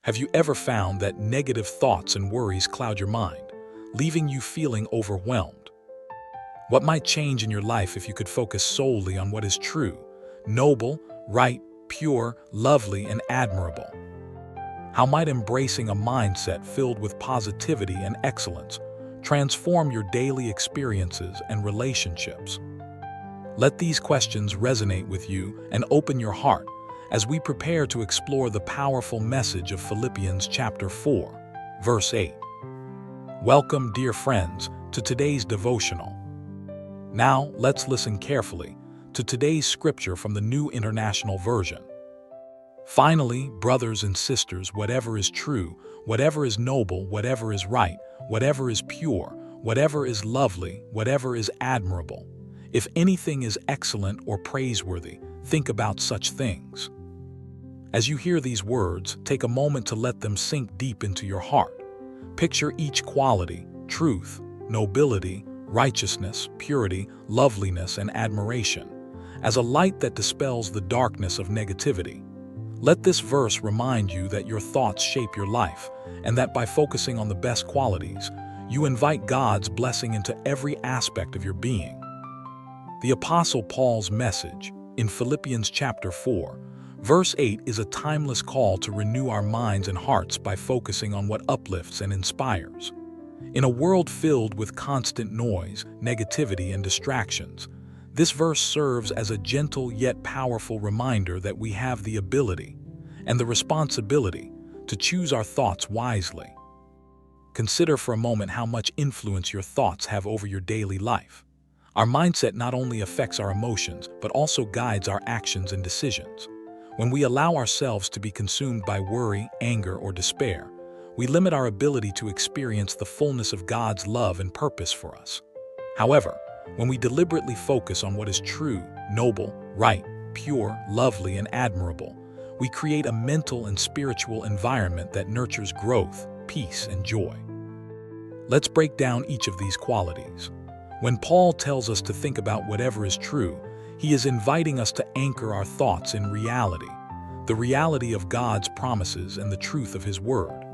Have you ever found that negative thoughts and worries cloud your mind, leaving you feeling overwhelmed? What might change in your life if you could focus solely on what is true, noble, right, pure, lovely, and admirable? How might embracing a mindset filled with positivity and excellence transform your daily experiences and relationships? Let these questions resonate with you and open your heart as we prepare to explore the powerful message of Philippians chapter 4, verse 8. Welcome, dear friends, to today's devotional. Now, let's listen carefully to today's scripture from the New International Version. Finally, brothers and sisters, whatever is true, whatever is noble, whatever is right, whatever is pure, whatever is lovely, whatever is admirable, if anything is excellent or praiseworthy, think about such things. As you hear these words, take a moment to let them sink deep into your heart. Picture each quality, truth, nobility, righteousness, purity, loveliness, and admiration, as a light that dispels the darkness of negativity. Let this verse remind you that your thoughts shape your life, and that by focusing on the best qualities, you invite God's blessing into every aspect of your being. The Apostle Paul's message in Philippians chapter 4, verse 8 is a timeless call to renew our minds and hearts by focusing on what uplifts and inspires. In a world filled with constant noise, negativity, and distractions, this verse serves as a gentle yet powerful reminder that we have the ability and the responsibility to choose our thoughts wisely. Consider for a moment how much influence your thoughts have over your daily life. Our mindset not only affects our emotions, but also guides our actions and decisions. When we allow ourselves to be consumed by worry, anger, or despair, we limit our ability to experience the fullness of God's love and purpose for us. However, when we deliberately focus on what is true, noble, right, pure, lovely, and admirable, we create a mental and spiritual environment that nurtures growth, peace, and joy. Let's break down each of these qualities. When Paul tells us to think about whatever is true, he is inviting us to anchor our thoughts in reality, the reality of God's promises and the truth of His Word.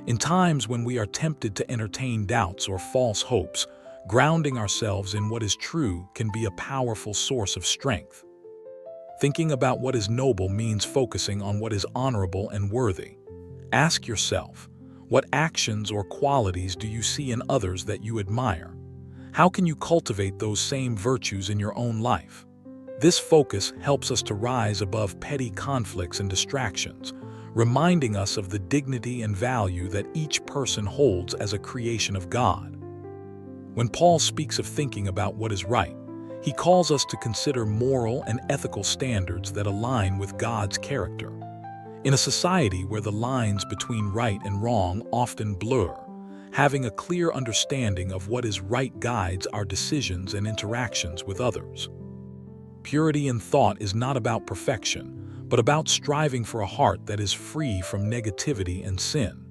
In times when we are tempted to entertain doubts or false hopes, grounding ourselves in what is true can be a powerful source of strength. Thinking about what is noble means focusing on what is honorable and worthy. Ask yourself, what actions or qualities do you see in others that you admire? How can you cultivate those same virtues in your own life? This focus helps us to rise above petty conflicts and distractions, reminding us of the dignity and value that each person holds as a creation of God. When Paul speaks of thinking about what is right, he calls us to consider moral and ethical standards that align with God's character. In a society where the lines between right and wrong often blur, having a clear understanding of what is right guides our decisions and interactions with others. Purity in thought is not about perfection, but about striving for a heart that is free from negativity and sin.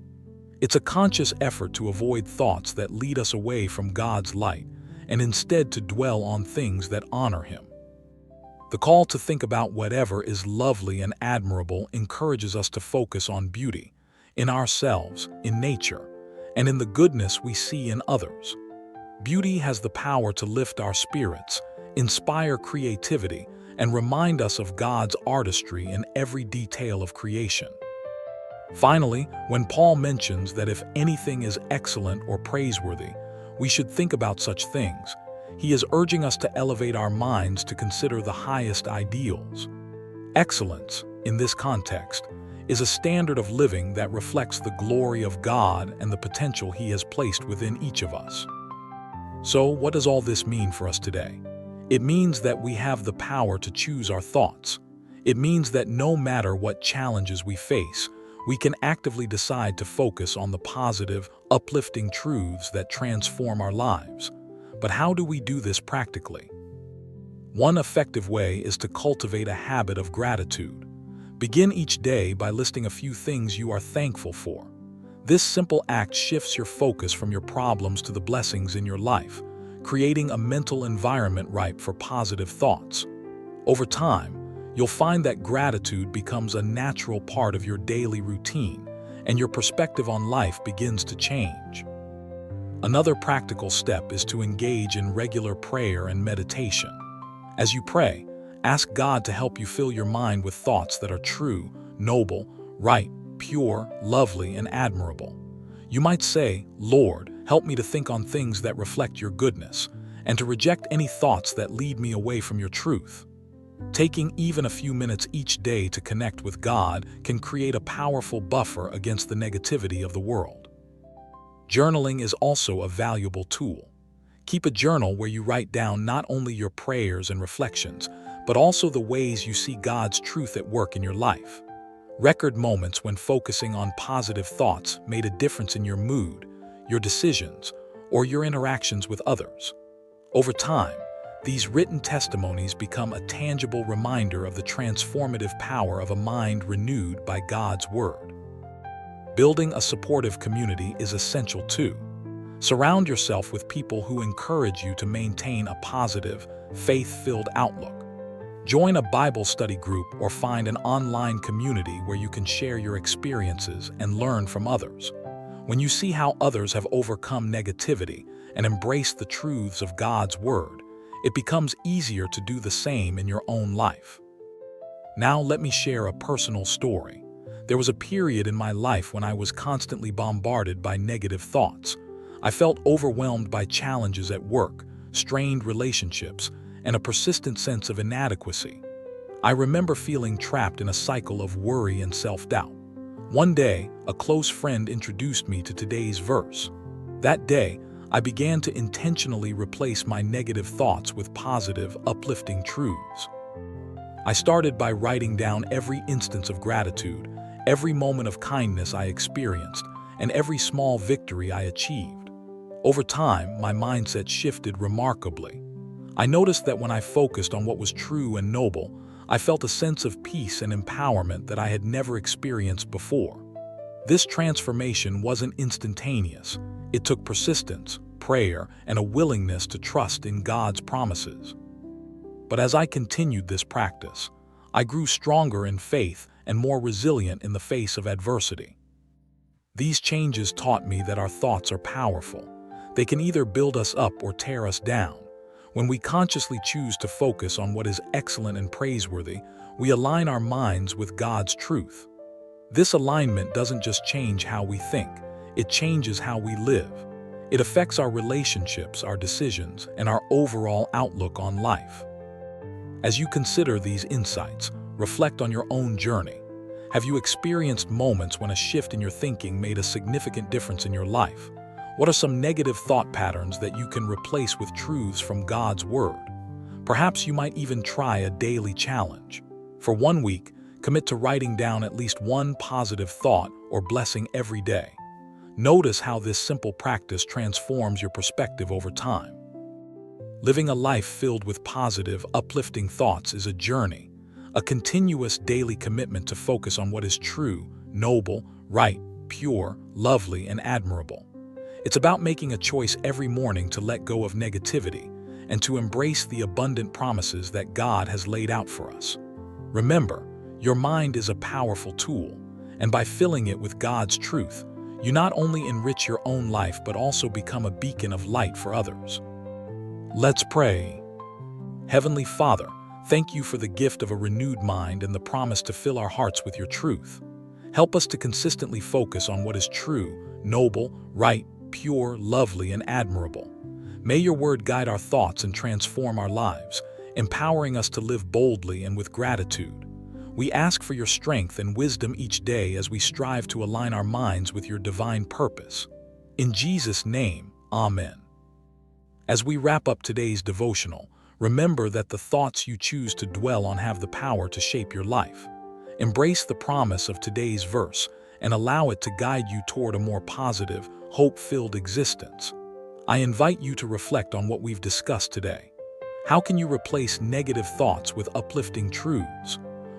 It's a conscious effort to avoid thoughts that lead us away from God's light and instead to dwell on things that honor Him. The call to think about whatever is lovely and admirable encourages us to focus on beauty, in ourselves, in nature, and in the goodness we see in others. Beauty has the power to lift our spirits, inspire creativity, and remind us of God's artistry in every detail of creation. Finally, when Paul mentions that if anything is excellent or praiseworthy, we should think about such things, he is urging us to elevate our minds to consider the highest ideals. Excellence, in this context, is a standard of living that reflects the glory of God and the potential He has placed within each of us. So, what does all this mean for us today? It means that we have the power to choose our thoughts. It means that no matter what challenges we face, we can actively decide to focus on the positive, uplifting truths that transform our lives. But how do we do this practically? One effective way is to cultivate a habit of gratitude. Begin each day by listing a few things you are thankful for. This simple act shifts your focus from your problems to the blessings in your life, creating a mental environment ripe for positive thoughts. Over time, you'll find that gratitude becomes a natural part of your daily routine, and your perspective on life begins to change. Another practical step is to engage in regular prayer and meditation. As you pray, ask God to help you fill your mind with thoughts that are true, noble, right, pure, lovely, and admirable. You might say, "Lord, help me to think on things that reflect your goodness, and to reject any thoughts that lead me away from your truth." Taking even a few minutes each day to connect with God can create a powerful buffer against the negativity of the world. Journaling is also a valuable tool. Keep a journal where you write down not only your prayers and reflections, but also the ways you see God's truth at work in your life. Record moments when focusing on positive thoughts made a difference in your mood, your decisions, or your interactions with others. Over time, these written testimonies become a tangible reminder of the transformative power of a mind renewed by God's Word. Building a supportive community is essential too. Surround yourself with people who encourage you to maintain a positive, faith-filled outlook. Join a Bible study group or find an online community where you can share your experiences and learn from others. When you see how others have overcome negativity and embraced the truths of God's Word, it becomes easier to do the same in your own life. Now let me share a personal story. There was a period in my life when I was constantly bombarded by negative thoughts. I felt overwhelmed by challenges at work, strained relationships, and a persistent sense of inadequacy. I remember feeling trapped in a cycle of worry and self-doubt. One day, a close friend introduced me to today's verse. That day, I began to intentionally replace my negative thoughts with positive, uplifting truths. I started by writing down every instance of gratitude, every moment of kindness I experienced, and every small victory I achieved. Over time, my mindset shifted remarkably. I noticed that when I focused on what was true and noble, I felt a sense of peace and empowerment that I had never experienced before. This transformation wasn't instantaneous. It took persistence, prayer, and a willingness to trust in God's promises. But as I continued this practice, I grew stronger in faith and more resilient in the face of adversity. These changes taught me that our thoughts are powerful. They can either build us up or tear us down. When we consciously choose to focus on what is excellent and praiseworthy, we align our minds with God's truth. This alignment doesn't just change how we think, it changes how we live. It affects our relationships, our decisions, and our overall outlook on life. As you consider these insights, reflect on your own journey. Have you experienced moments when a shift in your thinking made a significant difference in your life? What are some negative thought patterns that you can replace with truths from God's Word? Perhaps you might even try a daily challenge. For 1 week, commit to writing down at least one positive thought or blessing every day. Notice how this simple practice transforms your perspective over time. Living a life filled with positive, uplifting thoughts is a journey, a continuous daily commitment to focus on what is true, noble, right, pure, lovely, and admirable. It's about making a choice every morning to let go of negativity and to embrace the abundant promises that God has laid out for us. Remember, your mind is a powerful tool, and by filling it with God's truth, you not only enrich your own life but also become a beacon of light for others. Let's pray. Heavenly Father, thank you for the gift of a renewed mind and the promise to fill our hearts with your truth. Help us to consistently focus on what is true, noble, right, pure, lovely, and admirable. May your word guide our thoughts and transform our lives, empowering us to live boldly and with gratitude. We ask for your strength and wisdom each day as we strive to align our minds with your divine purpose. In Jesus' name, Amen. As we wrap up today's devotional, remember that the thoughts you choose to dwell on have the power to shape your life. Embrace the promise of today's verse and allow it to guide you toward a more positive, hope-filled existence. I invite you to reflect on what we've discussed today. How can you replace negative thoughts with uplifting truths?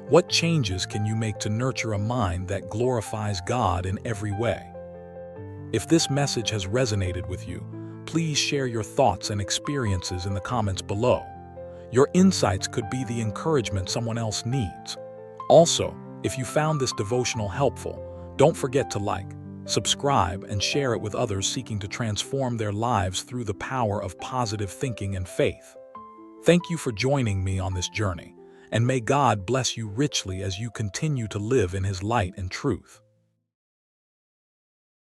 What changes can you make to nurture a mind that glorifies God in every way? If this message has resonated with you, please share your thoughts and experiences in the comments below. Your insights could be the encouragement someone else needs. Also, if you found this devotional helpful, Don't forget to like, subscribe, and share it with others seeking to transform their lives through the power of positive thinking and faith. Thank you for joining me on this journey, and may God bless you richly as you continue to live in His light and truth.